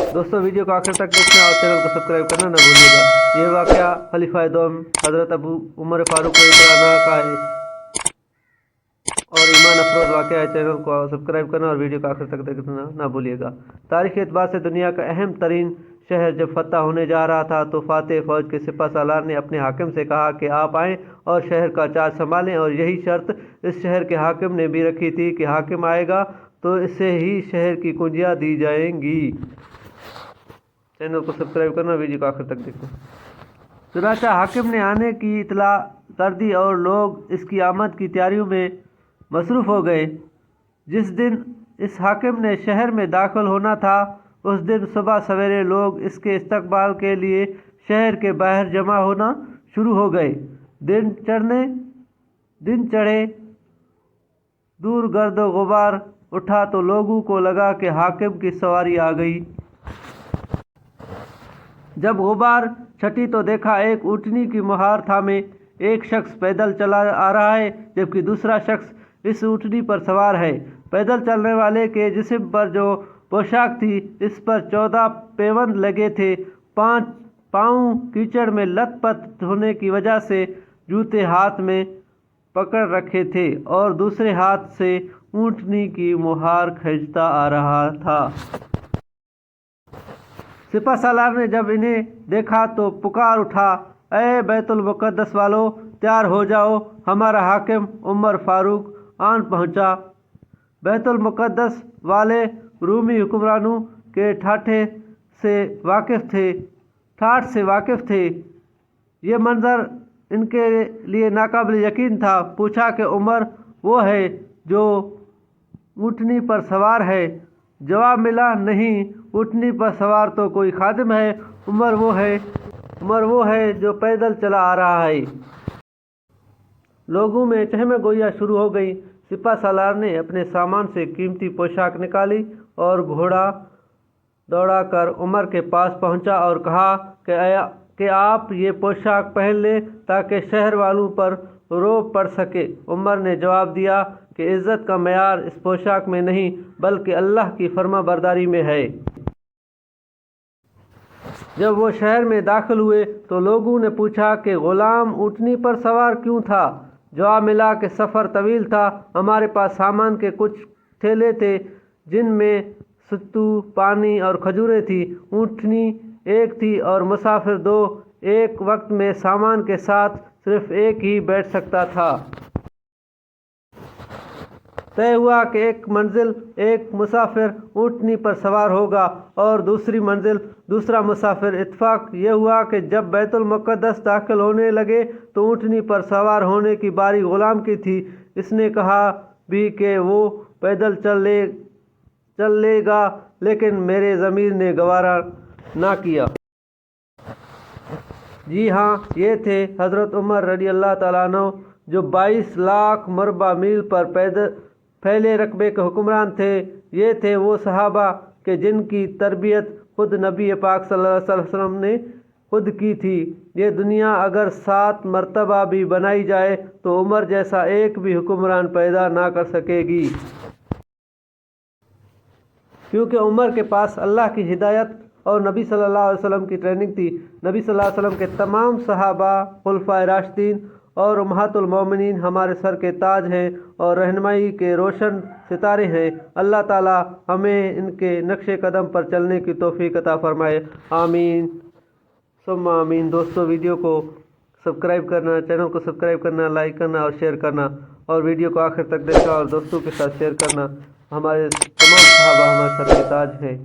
दोस्तों वीडियो को आखिर तक देखना और चैनल को सब्सक्राइब करना न भूलिएगा। ये वाक़या खलीफा दोम हज़रत अबू उमर फारूक का है और ईमान अफरोज़ वाक़या है। चैनल को सब्सक्राइब करना और वीडियो को आखिर तक देखना ना भूलिएगा। तारीख़ी एतबार से दुनिया का अहम तरीन शहर जब फतह होने जा रहा था तो फातेह फ़ौज के सिपह सालार ने अपने हाकिम से कहा कि आप आएँ और शहर का चार्ज संभालें, और यही शर्त इस शहर के हाकिम ने भी रखी थी कि हाकिम आएगा तो इसे ही शहर की कुंजियाँ दी जाएंगी। चैनल को सब्सक्राइब करना, वीडियो को आखिर तक देखना। चुनांचे हाकिम ने आने की इतला कर दी और लोग इसकी आमद की तैयारियों में मसरूफ़ हो गए। जिस दिन इस हाकिम ने शहर में दाखिल होना था उस दिन सुबह सवेरे लोग इसके इस्तकबाल के लिए शहर के बाहर जमा होना शुरू हो गए। दिन चढ़े, दूर गर्द गुबार उठा तो लोगों को लगा कि हाकिम की सवारी आ गई। जब गुबार छटी तो देखा एक ऊँटनी की मुहार थामे एक शख्स पैदल चला आ रहा है, जबकि दूसरा शख्स इस ऊँटनी पर सवार है। पैदल चलने वाले के जिस्म पर जो पोशाक थी इस पर 14 पेवंद लगे थे। 5 पाँव कीचड़ में लथपथ होने की वजह से जूते हाथ में पकड़ रखे थे और दूसरे हाथ से ऊँटनी की मुहार खींचता आ रहा था। सिपह सालार ने जब इन्हें देखा तो पुकार उठा, ए बैतुल मुक़द्दस वालों, तैयार हो जाओ, हमारा हाकिम उमर फारूक आन पहुंचा। बैतुल मुक़द्दस वाले रूमी हुक्मरानों के ठाठ से वाकिफ़ थे। ये मंजर इनके लिए नाकाबिल यकीन था। पूछा कि उमर वो है जो ऊँटनी पर सवार है? जवाब मिला, नहीं, ऊँटनी पर सवार तो कोई खादिम है। उमर वो है जो पैदल चला आ रहा है। लोगों में चहम गोइयाँ शुरू हो गई। सिपह सालार ने अपने सामान से कीमती पोशाक निकाली और घोड़ा दौड़ा कर उमर के पास पहुंचा और कहा कि आप ये पोशाक पहन लें ताकि शहर वालों पर रोब पड़ सके। उमर ने जवाब दिया कि इज़्ज़त का मयार इस पोशाक में नहीं बल्कि अल्लाह की फर्मा बरदारी में है। जब वो शहर में दाखिल हुए तो लोगों ने पूछा कि गुलाम ऊँटनी पर सवार क्यों था? जवाब मिला कि सफ़र तवील था, हमारे पास सामान के कुछ थैले थे जिनमें सत्तू, पानी और खजूरें थी। ऊँटनी एक थी और मुसाफिर 2। एक वक्त में सामान के साथ सिर्फ एक ही बैठ सकता था। तय हुआ कि एक मंजिल एक मुसाफिर ऊँटनी पर सवार होगा और दूसरी मंजिल दूसरा मुसाफिर। इत्फाक ये हुआ कि जब बैतुल मुक़द्दस दाखिल होने लगे तो ऊँटनी पर सवार होने की बारी गुलाम की थी। इसने कहा भी कि वो पैदल चल लेगा, लेकिन मेरे ज़मीर ने गवारा ना किया। जी हाँ, ये थे हज़रत उमर रज़ी अल्लाह तआला अन्हु, जो 22 लाख मरबा मील पर फैले रकबे के हुक्मरान थे। ये थे वो सहाबा के जिनकी तरबियत खुद नबी पाक सल्लल्लाहु अलैहि वसल्लम ने खुद की थी। ये दुनिया अगर 7 मरतबा भी बनाई जाए तो उमर जैसा एक भी हुक्मरान पैदा ना कर सकेगी, क्योंकि उमर के पास अल्लाह की हिदायत और नबी सल्लल्लाहु अलैहि वसल्लम की ट्रेनिंग थी। नबी सल्लल्लाहु अलैहि वसल्लम के तमाम सहाबा खुलफाए राशिदीन और उम्महातुल मोमिनीन हमारे सर के ताज हैं और रहनुमाई के रोशन सितारे हैं। अल्लाह ताला हमें इनके नक्शे कदम पर चलने की तौफीक अता फरमाए। आमीन सुम्मा आमीन। दोस्तों वीडियो को सब्सक्राइब करना, चैनल को सब्सक्राइब करना, लाइक करना और शेयर करना, और वीडियो को आखिर तक देखना और दोस्तों के साथ शेयर करना। हमारे तमाम सहाबा हमारे सर के ताज हैं।